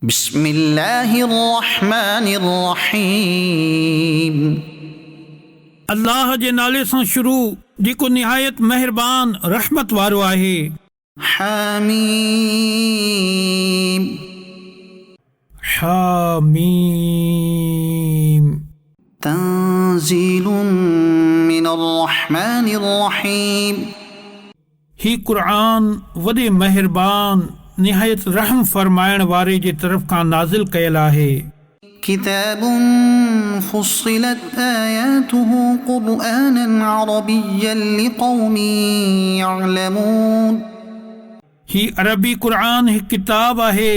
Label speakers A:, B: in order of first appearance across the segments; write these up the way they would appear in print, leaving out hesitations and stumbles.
A: بسم الله الرحمن الرحيم
B: अल्लाह जे नाले सां शुरू जेको निहायत मेहरबान रहमत वारो आहे।
A: حميم
B: हामीम
A: تنزيل من الرحمن الرحيم
B: ही क़ुरान वॾे मेहरबान निहायत रहम फरमाइण वारे जे तरफ़ खां नाज़िल कयल आहे।
A: كتاب فصلت آياته قرآنا عربيا لقوم يعلمون
B: ही अरबी क़ुरान हिकु किताब आहे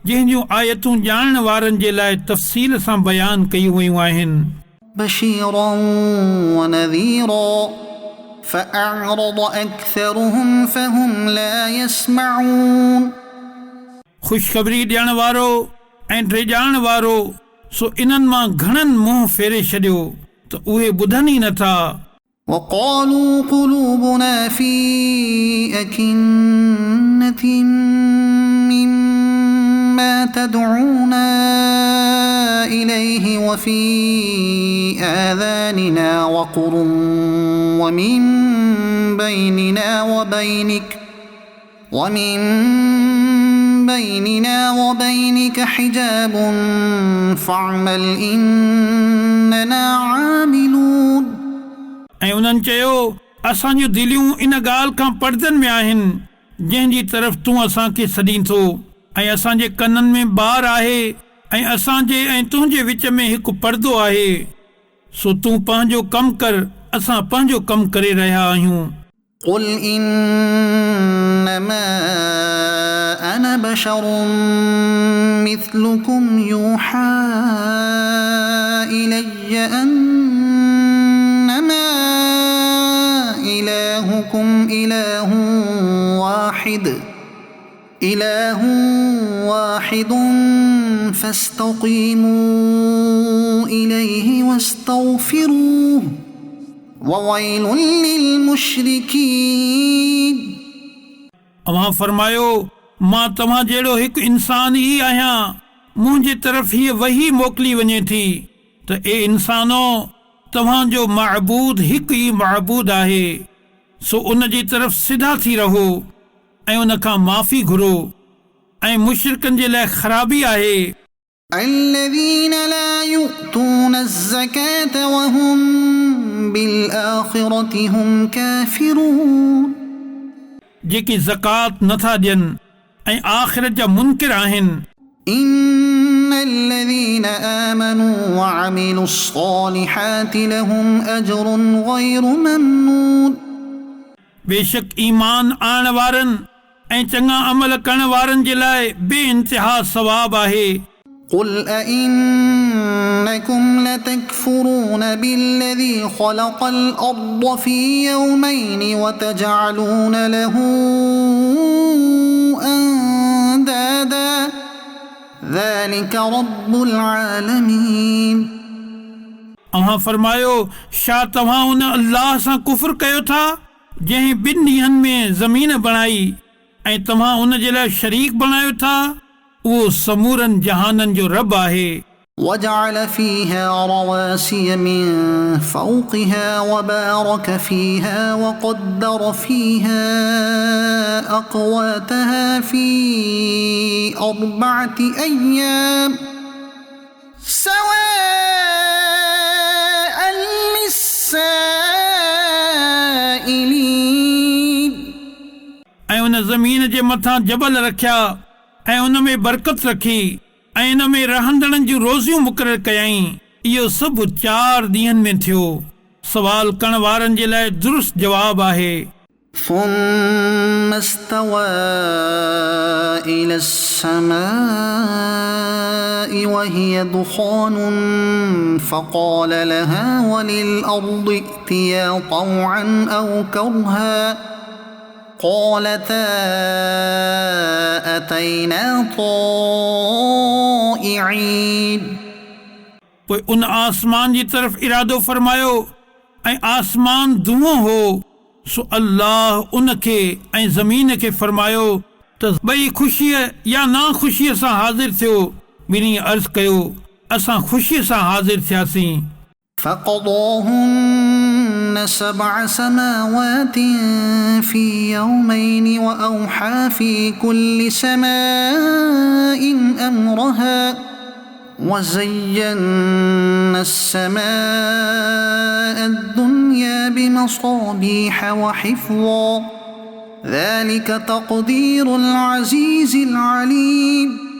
B: जंहिं जूं आयतूं ॼाणण वारनि जे लाइ तफ़सील सां बयान कयूं वयूं आहिनि।
A: بشيرا ونذيرا فأعرض أكثرهم فهم لا يسمعون
B: ख़ुशख़बरी ॾियण वारो ऐं ड्रिजाइण वारो सो इन्हनि मां घणनि मुंहुं फेरे छॾियो त उहे ॿुधनि ई नथा।
A: وقالوا قلوبنا في أكنة مما تدعونا إليه وفي آذاننا وقر ومن بيننا وبينك حجاب فاعمل إننا عاملون
B: ऐं उन्हनि चयो असां जूं दिलियूं इन ॻाल्हि खां पर्दनि में आहिनि जंहिंजी तरफ़ तूं असांखे सॾीं थो ऐं असांजे कननि में ॿार आहे ऐं असांजे ऐं तुंहिंजे विच में हिकु पर्दो आहे। सो तूं पंहिंजो कमु कर असां पंहिंजो कमु करे रहिया आहियूं।
A: قل إنما أنا بشر مثلكم يوحى إلي أنما إلهكم إله واحد فاستقيموا إليه واستغفروه وويل للمشركين
B: अवां फरमायो मां तव्हां जहिड़ो हिकु इंसान ई आहियां मुंहिंजे तरफ़ हीअ वही मोकिली वञे थी त ए इंसानो तव्हांजो महबूद हिकु ई महबूद आहे सो उन जी तरफ़ सिधा थी रहो ऐं उन खां माफ़ी घुरो ऐं मुशरिकनि जे लाइ ख़राबी आहे।
A: الذين لا يؤتون الزكاة وهم بالآخرة هم كافرون
B: जेकी ज़कात नथा ॾियनि ऐं आख़िरत जा मुनकिर आहिनि।
A: إن الذين آمنوا وعملوا الصالحات لهم أجر غير ممنون
B: बेशक ईमान आणण वारनि ऐं चङा अमल करण वारनि जे लाइ बेइंतिहा सवाब आहे।
A: قل أئنكم لتكفرون بالذي خلق الأرض في يومين وتجعلون له أندادا ذلك رب العالمين
B: अव्हां फरमायो छा तव्हां उन अल्लाह सां कुफ्र कयो था जंहिं ॿिनि ॾींहंनि में ज़मीन बणाई ऐं तव्हां उन जे लाइ शरीक बणायो था उहो समूरनि जहाननि जो रब आहे।
A: وجعل فيها رواسي من فوقها وبارك فيها وقدر فيها أقواتها في 4 أيام سواء للسائلين
B: ऐं उन ज़मीन जे मथां जबल रखिया ऐं उन में बरकत रखी ऐं इन में रहंदड़नि जूं रोज़ियूं मुक़ररु कयईं। इहो सभु 4 ॾींहंनि में थियो। सवाल करण वारनि जे लाइ दुरुस्त जवाब आहे।
A: ثم استوى إلى السماء وهي دخان فقال لها وللأرض ائتيا طوعا أو كرها قالتا أتينا طائعين
B: पोइ उन आसमान जी तरफ़ इरादो फरमायो ऐं आसमान धुओं हो सो अल्लाह उन खे ऐं ज़मीन खे फरमायो त ॿई ख़ुशीअ या नाख़ुशीअ सां हाज़िर थियो। ॿिन्ही अर्ज़ कयो असां ख़ुशीअ सां हाज़िर थियासीं।
A: فقضاهن 7 سماوات في يومين وأوحى في كل سماء أمرها وزينا السماء الدنيا بمصابيح وحفظا ذلك تقدير العزيز العليم।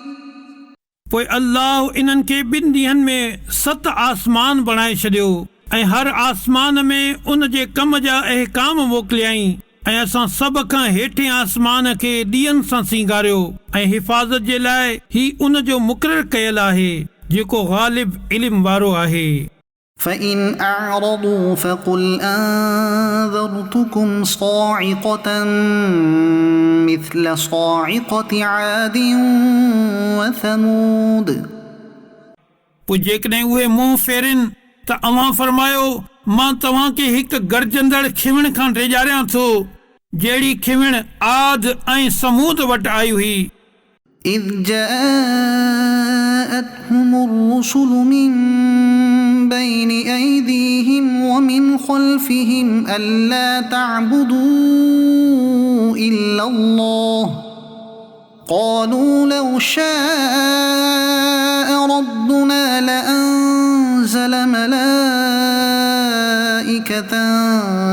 B: पोइ अल्लाह इन्हनि खे ॿिनि ॾींहंनि में 7 आसमान बणाए छॾियो ऐं हर आसमान में उन जे कम जा अहकाम मोकिलियाई ऐं असां सभ खां हेठें आसमान खे ॾींहंनि सां सींगारियो ऐं हिफ़ाज़त जे लाइ ही उन जो मुक़ररु कयल आहे जेको ग़ालिब इल्म वारो आहे।
A: فإن أعرضوا فقل أنذرتكم صاعقة مثل صاعقة عاد وثمود।
B: पोइ जेकॾहिं उहे मुंहुं फेरनि त अव्हां फरमायो मां तव्हां खे हिकु गरजंदड़ खिवण खां ॾेॼारियां थो जहिड़ी खिवण आद ऐं समूद वटि आई हुई।
A: إذ جاءتهم الرسل من بين أيديهم ومن خلفهم ألا تعبدوا إلا الله قالوا لو شاء ربنا لأنزل ملائكة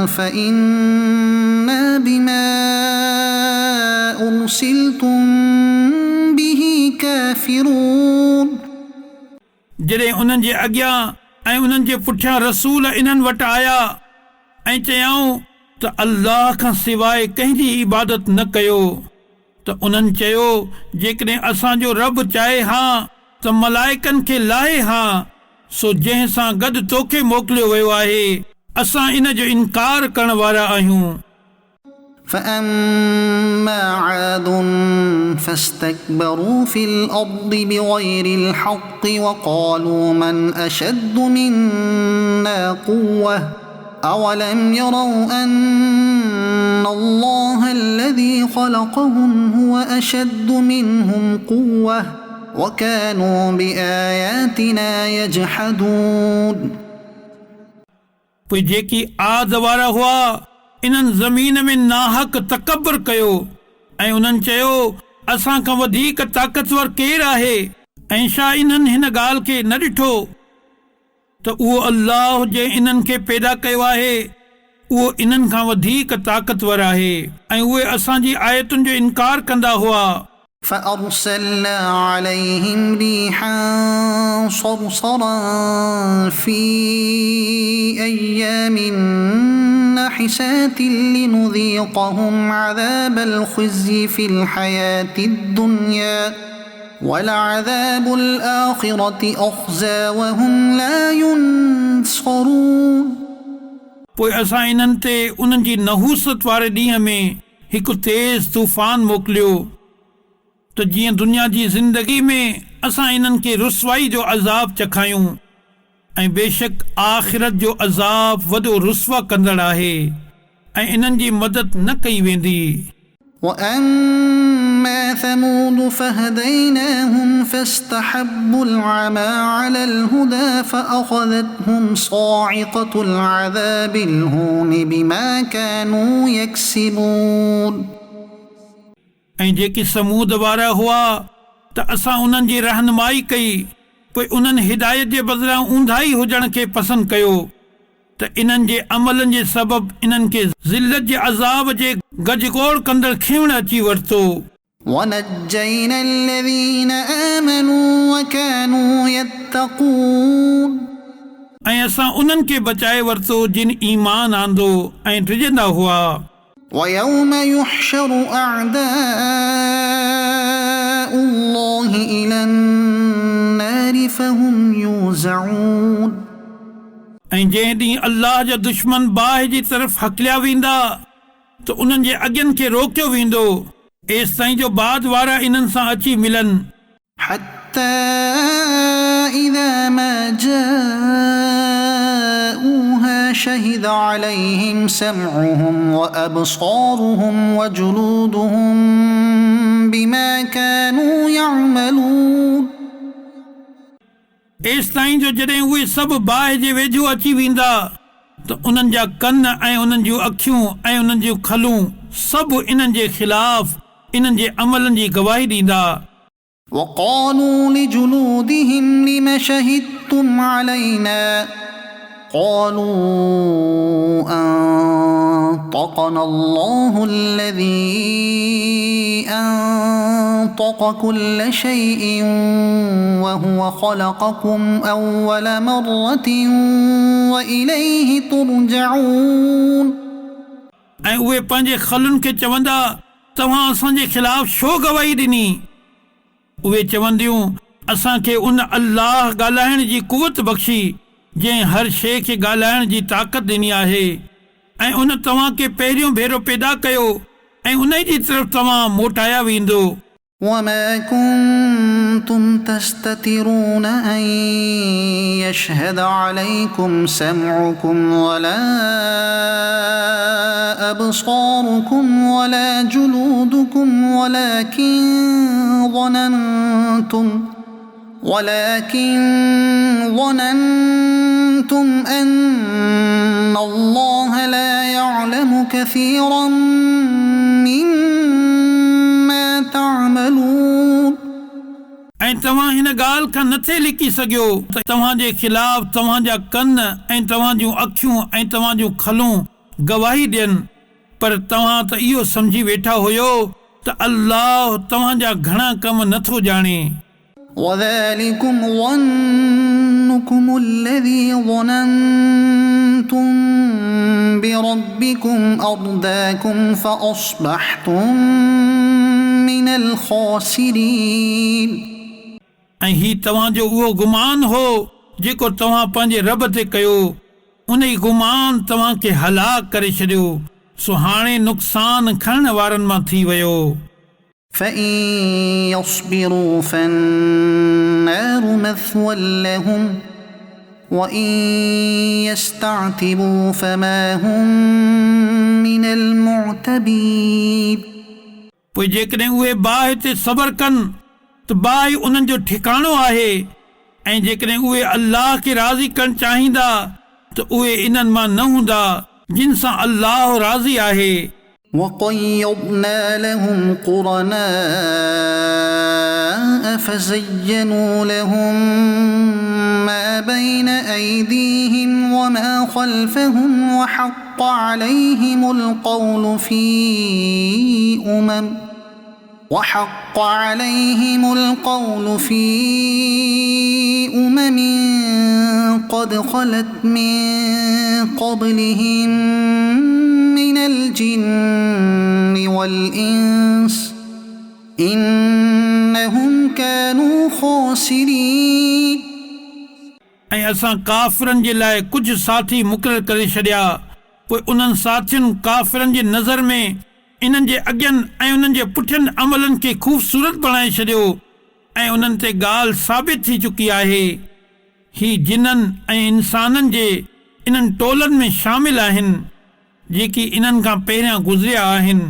A: فإنا بما أرسلتم به كافرون।
B: जॾहिं उन्हनि जे अॻियां ऐं उन्हनि जे पुठियां रसूल इन्हनि वटि आया ऐं चयाऊं त अल्लाह खां सवाइ कंहिंजी इबादत न कयो त उन्हनि चयो जेकॾहिं असांजो रब चाहे हा त मलाइकनि खे लाहे हा सो जंहिं सां गॾु तोखे मोकिलियो वियो आहे असां इन जो इनकार करण वारा आहियूं।
A: فأما عاد فاستكبروا في الأرض بغير الحق وقالوا من أشد منا قوة أولم يروا أن الله الذي خلقهم هو أشد منهم قوة وكانوا بآياتنا يجحدون।
B: पोइ जेकी आद वारा हुआ इन्हनि ज़मीन में नाहक तकबर कयो ऐं उन्हनि चयो असां खां वधीक ताक़तवर केरु आहे ऐं छा इन्हनि हिन ॻाल्हि खे न ॾिठो त उहो अल्लाह जंहिं इन्हनि खे पैदा कयो आहे उहो इन्हनि खां वधीक ताक़तवर आहे ऐं उहे असांजी आयतुनि जो इनकार कंदा हुआ।
A: فأرسلنا عليهم ريحا صرصرا في أيام نحسات لنذيقهم عذاب الخزي في الحياة الدنيا ولعذاب الآخرة أخزى وهم لا ينصرون।
B: पोइ असां इन्हनि ते उन्हनि जी नहूसत वारे ॾींहं में हिकु तेज़ तूफ़ान मोकिलियो त जीअं दुनिया जी ज़िंदगी में असां इन्हनि खे रुसवाई जो अज़ाब चखायूं ऐं बेशक आख़िरत जो अज़ाब वॾो रुसवा कंदड़ आहे ऐं इन्हनि जी मदद न कई वेंदी।
A: وأما ثمود فهديناهم فاستحبوا العمى على الهدى فأخذتهم صاعقة العذاب الهون بما كانوا يكسبون।
B: ऐं जेकी समूद वारा हुआ त असां उन्हनि जी रहनुमाई कई पोइ उन्हनि हिदायत जे बदिरां ऊंधाई हुजण खे पसंदि कयो त इन्हनि जे अमलनि जे सबबु इन्हनि खे ज़िल्लत जे अज़ाब जे गजगोड़ कंदड़ खिवण अची वरितो।
A: ونجينا الذين آمنوا وكانوا يتقون।
B: ऐं असां उन्हनि खे बचाए वरितो जिन ईमान आंदो ऐं डिॼंदा हुआ।
A: ويوم يحشر أعداء الله إلى النار فهم يوزعون।
B: ऐं जंहिं ॾींहुं अल्लाह जा दुश्मन बाहि जी तरफ़ हकलिया वेंदा त उन्हनि जे अॻियनि खे रोकियो वेंदो एसि ताईं जो बाद वारा इन्हनि सां अची मिलनि।
A: حتى إذا ما جاءوها شهد عليهم سمعهم وأبصارهم وجلودهم بما كانوا يعملون
B: एस ताईं जो जॾहिं उहे सभु बाहि जे वेझो अची वेंदा त उन्हनि जा कन ऐं उन्हनि जूं अखियूं ऐं उन्हनि जूं खलूं सभु इन्हनि जे ख़िलाफ़ इन्हनि जे अमलनि जी गवाही ॾींदा
A: وقالوا لجلودهم لم شهدتم علينا قالوا أنطقنا الله الذي أنطق كل شيء وهو خلقكم أول مرة وإليه ترجعون
B: ऐं उहे पंहिंजे खलुनि खे चवंदा तव्हां असांजे ख़िलाफ़ छो गवाही ॾिनी उहे चवंदियूं असांखे उन अल्लाह ॻाल्हाइण जी कुवत बख़्शी जंहिं हर शइ खे ॻाल्हाइण जी ताक़त ॾिनी आहे ऐं उन तव्हांखे पहिरियों भेरो पैदा कयो ऐं उन जी तरफ़ तव्हां मोटाया वेंदो
A: وما كنتم تستترون أن يشهد عليكم سمعكم ولا أبصاركم ولا جلودكم ولكن ظننتم أن الله لا يعلم كثيرا مما تعملون
B: ऐं तव्हां हिन ॻाल्हि खां नथे लिकी सघियो त तव्हांजे ख़िलाफ़ तव्हांजा कन ऐं तव्हां जूं अखियूं ऐं तव्हां जूं खलूं गवाही ॾियनि पर तव्हां त इहो सम्झी वेठा हुयो त अल्लाह तव्हांजा घणा कम नथो ॼाणे
A: وذلكم ظنكم الذي ظننتم بربكم أرداكم فأصبحتم من الخاسرين
B: ऐं ही तव्हांजो उहो गुमान हो जेको तव्हां पंहिंजे रब ते कयो उन ई गुमान तव्हांखे हलाक करे छॾियो सो हाणे नुक़सान खणण वारनि मां थी वियो
A: فإن يصبروا فالنار مثوى لهم وإن يستعتبوا فما هم من المعتبين
B: पोइ जेकॾहिं उहे बाहि ते सबर कनि त बाहि उन्हनि जो ठिकाणो आहे ऐं जेकॾहिं उहे अल्लाह खे राज़ी करणु चाहींदा त उहे इन्हनि मां न हूंदा जिन सां अल्लाह राज़ी आहे
A: وقيضنا لهم قرناء فزينوا لهم ما بين أيديهم وما خلفهم وحق عليهم القول في أمم قد خلت من قبلهم من الجن والإنس إنهم كانوا خاسرين
B: ऐं असां काफ़िरनि जे लाइ कुझु साथी मुक़ररु करे छॾिया पोइ उन्हनि साथियुनि काफ़िरनि जी नज़र में इन्हनि जे अॻियनि ऐं उन्हनि जे पुठियनि अमलनि खे ख़ूबसूरत बणाए छॾियो ऐं उन्हनि ते ॻाल्हि साबित थी चुकी आहे ही जिन्हनि ऐं इंसाननि जे इन्हनि टोलनि में शामिल आहिनि जेकी इन्हनि खां पहिरियां गुज़रिया आहिनि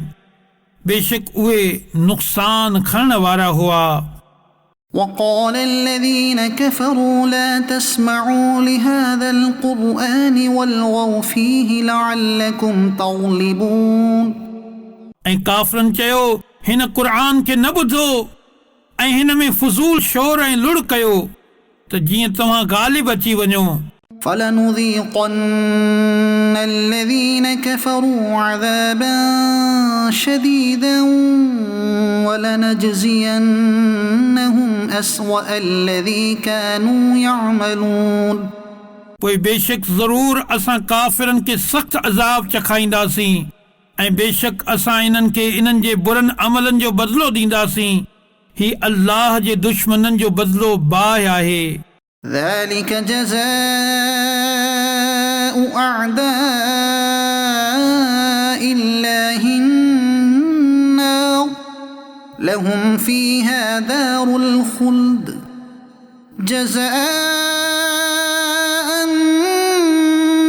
B: बेशक उहे नुक़सान खणण वारा हुआ
A: وقال الذين كفروا لا تسمعوا لهذا القرآن والغوا فيه لعلكم تغلبون
B: ऐं काफ़िरनि चयो हिन क़ुर खे न ॿुधो ऐं हिन में फज़ूल शोर ऐं लुड़ कयो त जीअं तव्हां ग़ालिब अची वञो
A: فلنذيقن الذين كفروا عذابا شديدا ولنجزينهم أسوأ الذي كانوا يعملون
B: पोइ बेशक ज़रूर असां काफ़िरनि खे सख़्त अज़ाब चखाईंदासीं ऐं बेशक असां इन्हनि खे इन्हनि जे बुरनि अमलनि जो बदिलो ॾींदासीं ही अल्लाह जे दुश्मननि जो बदिलो बाहि आहे
A: ذلك جزاء أعداء الله النار لهم فيها دار الخلد جزاء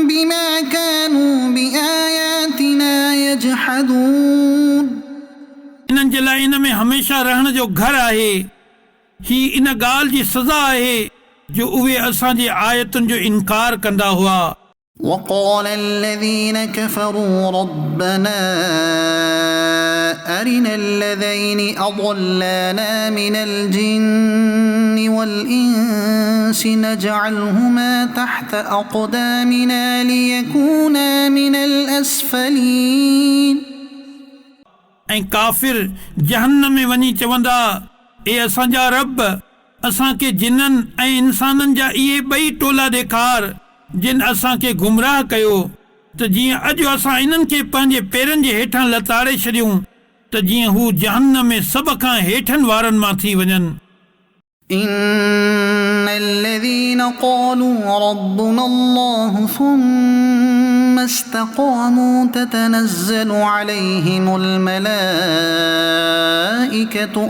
A: بما
B: हमेशा रहण जो घर आहे। ही इन ॻाल्हि जी सज़ा आहे जो उहे असांजे आयतुनि जो इनकार कंदा हुआ।
A: وقال الذين كفروا ربنا أرنا الذين أضلانا من الجن والإنس نجعلهما تحت أقدامنا ليكونا من الأسفلين
B: ऐं काफ़िर जहन्नम में वञी चवंदा, ए असांजा रब, असांखे जिन्ननि ऐं इंसाननि जा इहे ॿई टोला ॾेखार जिन असांखे गुमराह कयो, त जीअं अॼु असां इन्हनि खे पंहिंजे पेरनि जे हेठां लताड़े छॾियूं त जीअं हू जहन्नम में सभ खां हेठनि वारनि मां थी वञनि।
A: إن الذين قالوا ربنا الله ثم استقاموا تتنزل عليهم الملائكة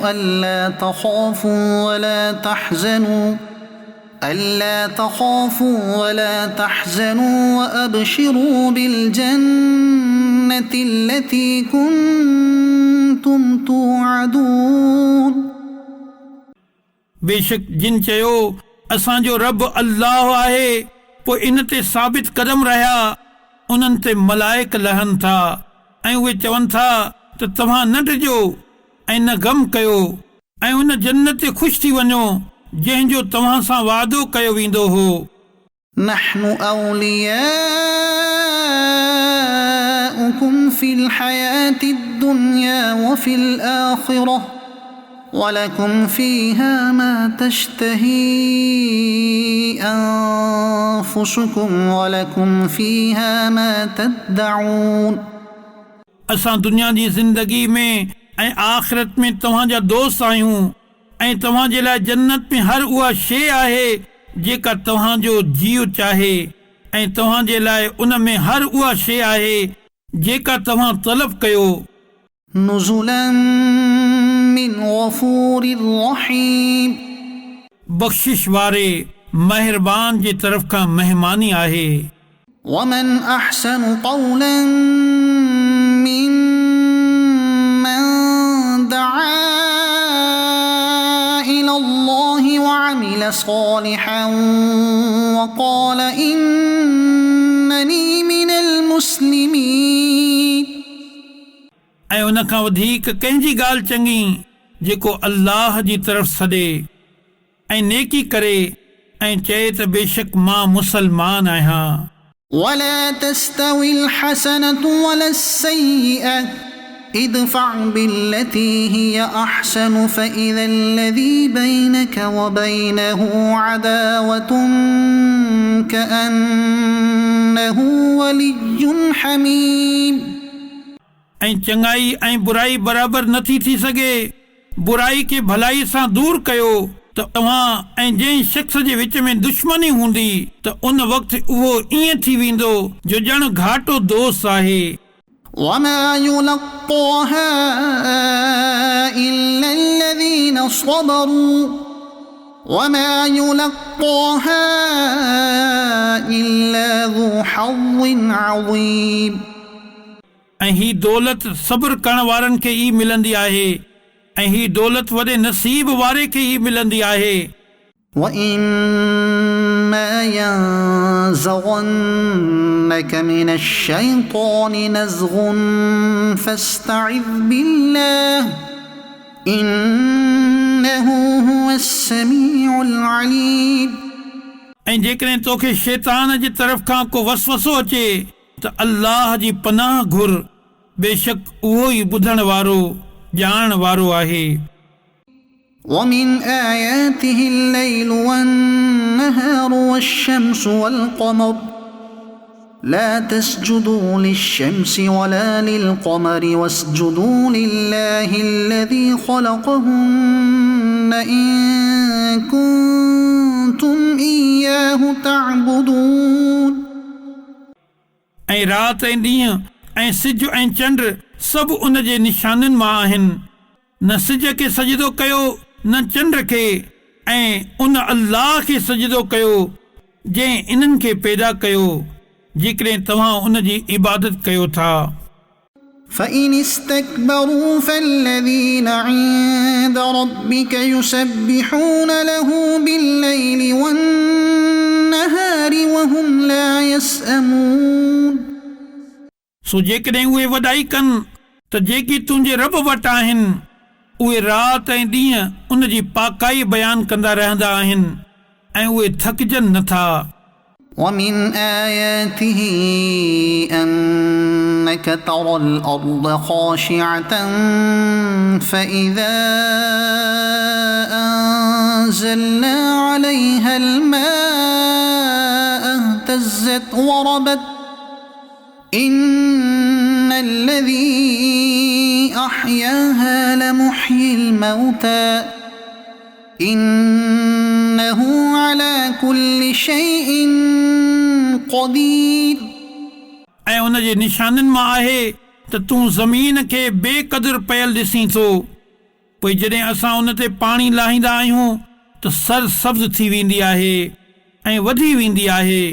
A: ألا تخافوا ولا تحزنوا وأبشروا بالجنة التي كنتم توعدون
B: बेशक जिन चयो असांजो रब अल्लाह आहे, पोइ इन ते साबित कदम रहिया, उन्हनि ते मलाइक लहनि था ऐं उहे चवनि था त तव्हां न डिॼो ऐं न गम कयो ऐं उन जन्नत ते ख़ुशि थी वञो जंहिंजो तव्हां सां वादो कयो वेंदो हो।
A: نحن أولياؤكم في الحياة الدنيا وفي الآخرة ولكم فيها ما تشتهي أنفسكم ولكم فيها ما تدعون
B: असां दुनिया जी ज़िंदगी में ऐं आख़िरत में तव्हांजा दोस्त आहियूं ऐं तव्हांजे लाइ जन्नत में हर उहा शइ आहे जेका तव्हांजो जीउ चाहे ऐं तव्हांजे लाइ उन में हर उहा शइ आहे जेका तव्हां तलब कयो।
A: نزلا من غفور رحيم
B: बख़्शिश वारे महिरबान जी तरफ़ खां महिमानी आहे।
A: ومن أحسن قولا ممن دعا إلى الله وعمل صالحا وقال إنني من المسلمين
B: ऐं उन खां वधीक कंहिंजी ॻाल्हि चङी जेको अल्लाह जी तरफ़ सॾे ऐं नेकी करे ऐं चए त बेशक मां मुसलमान आहियां।
A: ولا تستوي الحسنة ولا السيئة ادفع بالتي هي أحسن فإذا الذي بينك وبينه عداوة كأنه ولي حميم
B: ऐं चङाई ऐं बुराई बराबरि नथी थी सघे। बुराई खे भलाई सां दूर कयो त तव्हां ऐं जंहिं शख़्स जे विच में दुश्मनी हूंदी त उन वक़्तु उहो ईअं थी वेंदो जो ॼण घाटो दोस्त आहे।
A: وما يلقاها إلا الذين صبروا وما يلقاها إلا ذو حظ عظيم
B: ऐं ही दौलत सब्र करण वारनि खे ई मिलंदी आहे ऐं ही दौलत वॾे नसीब वारे खे ई मिलंदी आहे।
A: وإما ينزغنك من الشيطان نزغ فاستعذ بالله إنه هو السميع العليم
B: ऐं जेकॾहिं तोखे शैतान जी तरफ़ खां को वसवसो अचे त अल्लाह जी पनाह घुर, बेशक उहो ई ॿुधण वारो ॼाणण वारो आहे।
A: ومن آياته الليل والنهار والشمس والقمر لا تسجدوا للشمس ولا للقمر واسجدوا لله الذي خلقهن إن كنتم إياه تعبدون
B: ऐं राति ऐं ॾींहुं ऐं सिज ऐं चंड सभु उन जे निशाननि मां आहिनि। न सिज खे सजदो कयो न चंड खे, ऐं उन अल्लाह खे सजदो कयो जंहिं इन्हनि खे पैदा कयो जेकॾहिं तव्हां उन जी इबादत कयो था।
A: فإن استكبروا فالذين عند ربك يسبحون له بالليل والنهار وهم لا يسأمون
B: सो जेकॾहिं उहे वॾाई कनि त जेकी तुंहिंजे रब वटि आहिनि उहे राति ऐं ॾींहं उन जी पाकाई बयानु कंदा रहंदा आहिनि ऐं उहे थकिजनि नथा
A: ومن آياته أنك ترى الأرض خاشعة فإذا أنزلنا عليها الماء اهتزت وربت إن الذي أحياها لمحيي الموتى إنه على كل شيء قدير
B: ऐं उन जे निशाननि मां आहे त तूं ज़मीन खे बेक़दुर पयल ॾिसीं थो पोइ जॾहिं असां उन ते पाणी लाहींदा आहियूं त सरसब्ज़ थी वेंदी आहे ऐं वधी वेंदी आहे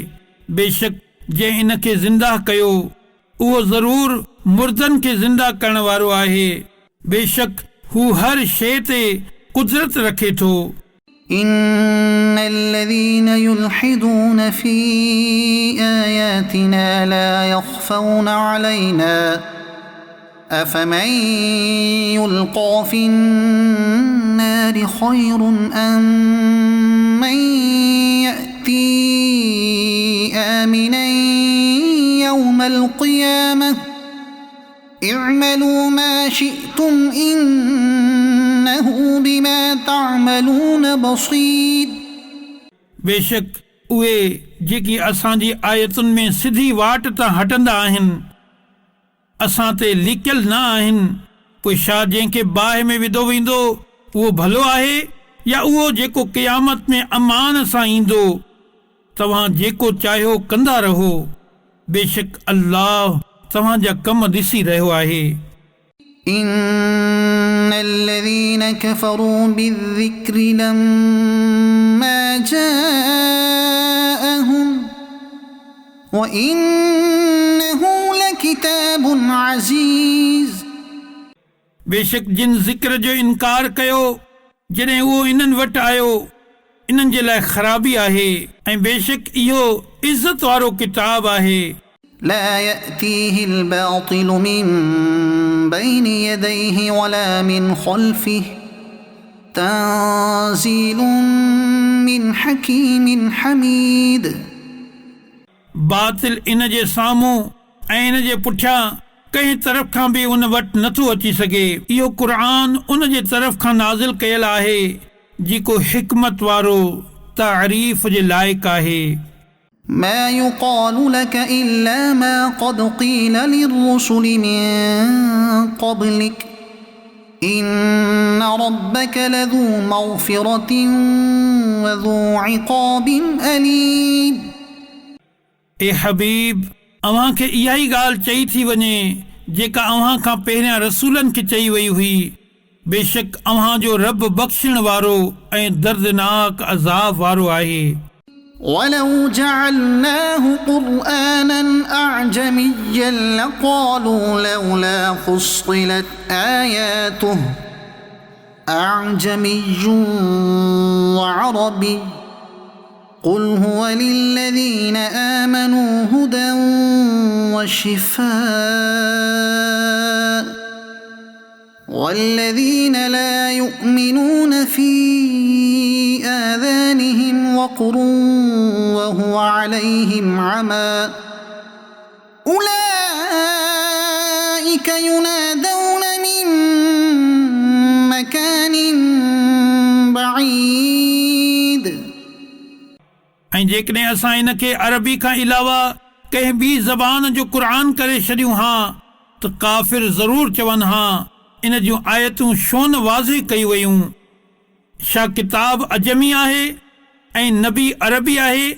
B: बेशक जंहिं इन खे ज़िंदा कयो उहो ज़रूर मुर्दनि खे ज़िंदा करण वारो आहे बेशक हू हर शइ ते कुदरत रखे थो
A: إن الذين يلحدون في آياتنا لا يخفون علينا أفمن يلقى في النار خير أم من يأتي آمنا يوم القيامة اعملوا ما شئتم إنه بما تعملون بصير
B: बेशक उहे जेकी असांजी आयतुनि में सिधी वाट तां हटंदा आहिनि असां ते लिकियल न आहिनि पोइ छा जंहिंखे बाहि में विधो वेंदो उहो भलो आहे या उहो जेको क़यामत में अमान सां ईंदो तव्हां जेको चाहियो कंदा रहो बेशक अल्लाह तव्हांजा कम ॾिसी रहियो आहे
A: إن الذين كفروا بالذكر لما جاءهم وإنه لكتاب عزيز
B: बेशक जिन ज़िक्र जो इनकार कयो जॾहिं उहो इन्हनि वटि आयो इन्हनि जे लाइ ख़राबी आहे ऐं बेशक इहो इज़त वारो किताब आहे
A: لا يأتيه الباطل من بين يديه ولا من خلفه تنزيل من حكيم حميد
B: बातिल इन जे साम्हूं ऐं इन जे पुठियां कंहिं तरफ़ खां बि उन वटि नथो अची सघे इहो क़ुर उन जे तरफ़ खां नाज़िल कयल आहे जेको हिकमत वारो तारीफ़ जे लाइक़ु आहे
A: ما يقال لك إلا ما قد قيل للرسل من قبلك إن ربك لذو مغفرة وذو عقاب أليم
B: ए हबीब अव्हां खे इहा ई ॻाल्हि चई थी वञे जेका अव्हां खां पहिरियां रसूलनि खे चई वई हुई बेशक अव्हां जो रब बख़्शण वारो ऐं दर्दनाक अज़ाब वारो आहे
A: ولو جعلناه قرآنا أعجميا لقالوا لولا فصلت آياته أعجمي وعربي قل هو للذين آمنوا هدى وشفاء والذين لا يؤمنون في آذانهم وقر وهو عليهم عمى أولئك ينادون من مكان بعيد
B: ऐं जेकॾहिं असां इन खे अरबी खां अलावा कंहिं ॿी ज़बान जो क़ुर करे छॾियूं हा त काफ़िर ज़रूरु चवनि हा इन जूं आयतूं छो न वाज़िह कयूं वयूं छा किताब अजमी आहे ऐं नबी अरबी आहे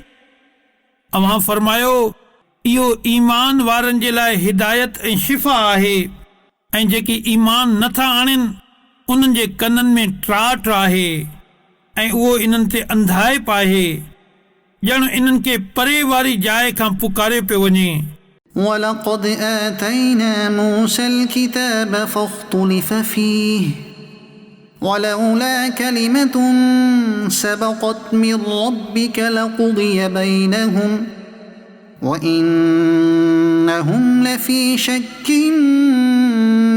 B: अव्हां फरमायो इहो ईमान वारनि जे लाइ हिदायत ऐं शिफ़ा आहे ऐं जेकी ईमान नथा आणनि उन्हनि जे कननि में त्राट आहे ऐं उहो इन्हनि ते अंधाइप आहे ॼण इन्हनि खे परे वारी जाइ खां पुकारे पियो वञे
A: ولقد آتينا موسى الكتاب فاختلف فيه ولولا كلمة سبقت من ربك لقضي بينهم وإنهم لفي شك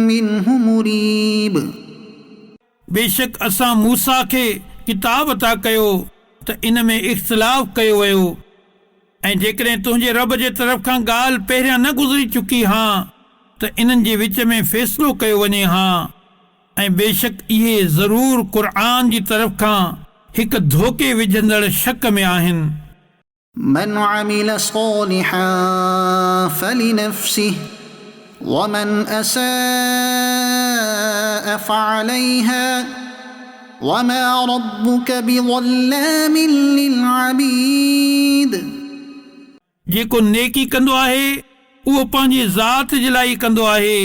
A: منه مريب
B: बेशक असां मूसा खे किताब अता कयो त इन में इख़्तिलाफ़ कयो वियो ऐं जेकॾहिं तुंहिंजे रब जे तरफ़ खां ॻाल्हि पहिरियां न गुज़री चुकी हा त इन्हनि जे विच में फ़ैसिलो कयो वञे हा ऐं बेशक इहे ज़रूर क़ुर्आन जी तरफ़ खां हिकु धोखे विझंदड़ शक में आहिनि
A: من عمل صالحا فلنفسه ومن أساء فعليها وما ربك بظلام للعبيد
B: जेको नेकी कंदो आहे उहो पंहिंजी ज़ात जे लाइ कंदो आहे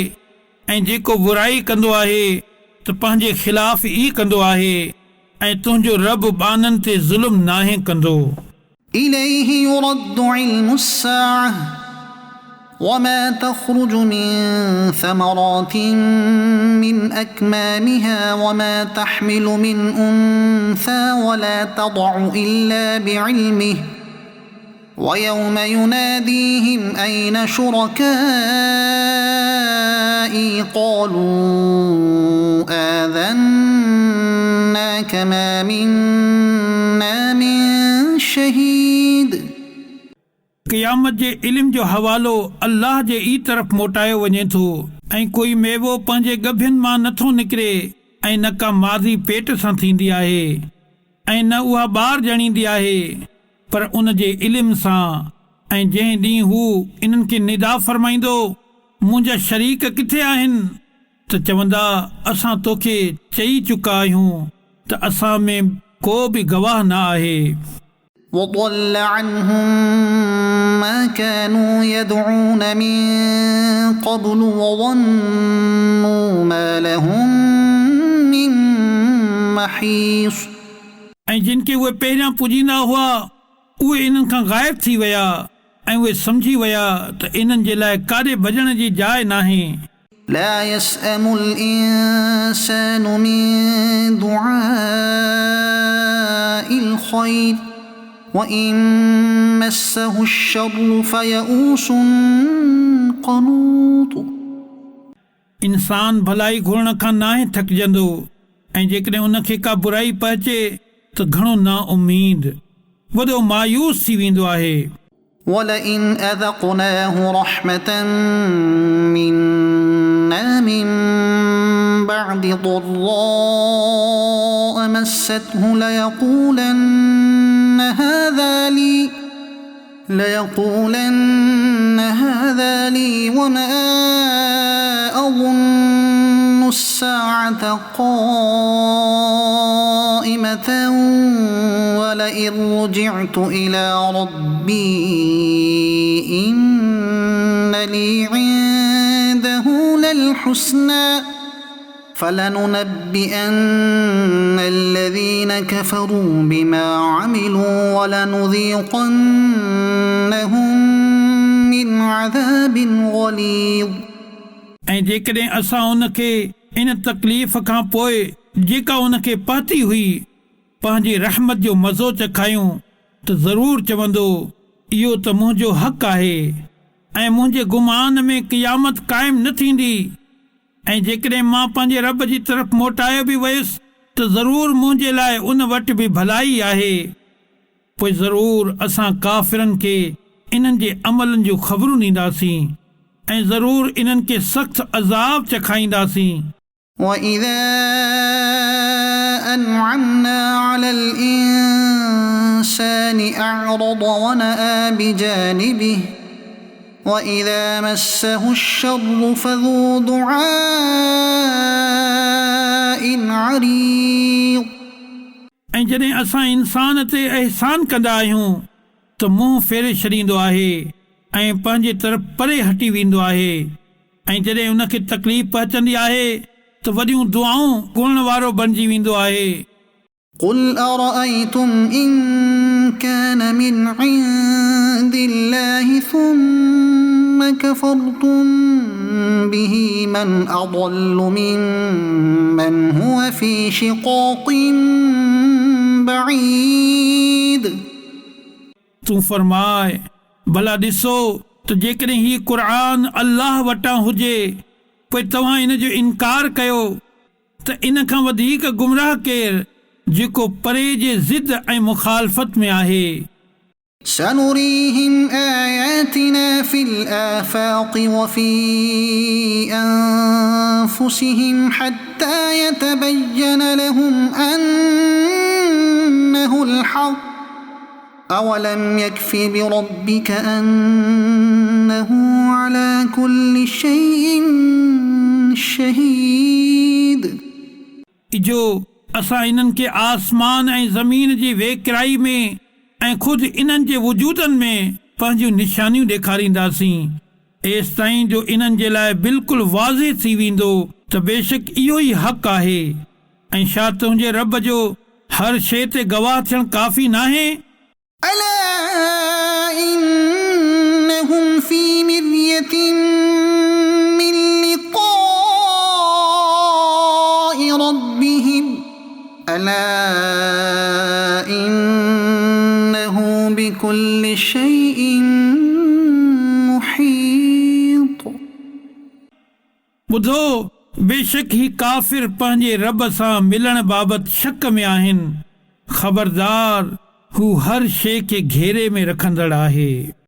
B: ऐं जेको बुराई कंदो आहे त पंहिंजे ख़िलाफ़ ई कंदो आहे ऐं तुंहिंजो रब बाननि ते ज़ुल्म नाहे कंदो
A: إليه يرد علم الساعة وما تخرج من ثمرات من أكمامها وما تحمل من أنثى ولا تضع إلا بعلمه ويوم يناديهم أين شركائي قالوا آذناك ما منا من शहीद
B: क़यामत जे इल्म जो हवालो अल्लाह जे ई तरफ़ मोटायो वञे थो ऐं कोई मेवो पंहिंजे गभियुनि मां नथो निकिरे ऐं न का माज़ी पेट सां थींदी आहे ऐं न उहा ॿार ॼणींदी आहे पर उन जे इल्म सां ऐं जंहिं ॾींहुं हू इन्हनि खे निदा फरमाईंदो मुंहिंजा शरीक किथे आहिनि त चवंदा असां तोखे चई चुका आहियूं त असां में को बि गवाह न आहे
A: وضل عنهم ما كانوا يدعون من قبل وظنوا ما لهم من محيص
B: ऐं जिन खे उहे पहिरियां पुॼींदा हुआ उहे इन्हनि खां ग़ाइब थी विया ऐं उहे सम्झी विया त इन्हनि जे लाइ काॾे भॼण जी जाइ नाहे
A: لا يسأم الإنسان من دعاء الخير وإن مسه الشر فيئوس قنوط
B: इंसान भलाई घुरण खां नाहे थकिजंदो ऐं जेकॾहिं उनखे का बुराई पहुचे त घणो ना उमीद वॾो मायूस थी वेंदो आहे
A: ولئن أذقناه رحمة منا من بعد ضراء مسته ليقولن هذا لي وما أظن الساعة قائمة ولئن رجعت إلى ربي إن لي عنده للحسنى فلننبئن الذين كفروا بما عملوا ولنذيقنهم من عذاب غليظ
B: ऐं जेकॾहिं असां उनखे इन तकलीफ़ खां पोइ जेका उनखे पाती हुई पंहिंजी रहमत जो मज़ो चखायूं त ज़रूरु चवंदो इहो त मुंहिंजो हक़ आहे ऐं मुंहिंजे गुमान में क़यामत क़ाइम न थींदी ऐं जेकॾहिं मां पंहिंजे रब जी तरफ़ मोटायो बि वयुसि त ज़रूरु मुंहिंजे लाइ उन वटि बि भलाई आहे पोइ ज़रूरु असां काफ़िरनि खे इन्हनि जे अमलनि जूं ख़बरूं ॾींदासीं ऐं ज़रूरु इन्हनि खे सख़्तु अज़ाब चखाईंदासीं
A: وإذا أنعمنا على الإنسان أعرض ونأى بجانبه وإذا مسه الشر فذو دعاء عريض
B: ऐं जॾहिं असां इंसान ते अहसान कंदा आहियूं त मुंहुं फेरे छॾींदो आहे ऐं पंहिंजे तरफ़ परे हटी वेंदो आहे ऐं जॾहिं उनखे तकलीफ़ पहुचंदी आहे त वॾियूं दुआऊं घुरण वारो बणिजी वेंदो आहे
A: قل أرأيتم إن كان من عند الله ثم لكفرتم به من أضل ممن هو في شقاق بعيد
B: तूं फरमाए भला ॾिसो त जेकॾहिं हीउ क़ुर अल्लाह वटां हुजे पोइ तव्हां इन जो इनकार कयो त इन खां वधीक गुमराह केरु जेको परे जे ज़िद ऐं मुखालफ़त में आहे
A: سنريهم آياتنا في الآفاق وفي أنفسهم حتى يتبين لهم أنه الحق أولم يكف بربك أنه على كل شيء شهيد
B: जो असां इन्हनि खे आसमान ऐं ज़मीन जी वेकिराई में ऐं ख़ुदि इन्हनि जे वजूदनि में पंहिंजूं निशानियूं ॾेखारींदासीं एसि ताईं जो इन्हनि जे लाइ बिल्कुलु वाज़े थी वेंदो त बेशक इहो ई हक़ आहे ऐं छा तुंहिंजे रब जो हर शइ ते गवाह थियणु काफ़ी नाहे
A: ألا إنهم في مرية من لقاء ربهم ألا إنه بكل شيء محيط
B: ॿुधो बेशक ही काफ़िर पंहिंजे रब सां मिलण बाबति शक में आहिनि ख़बरदार हू हर शइ खे घेरे में रखंदड़ आहे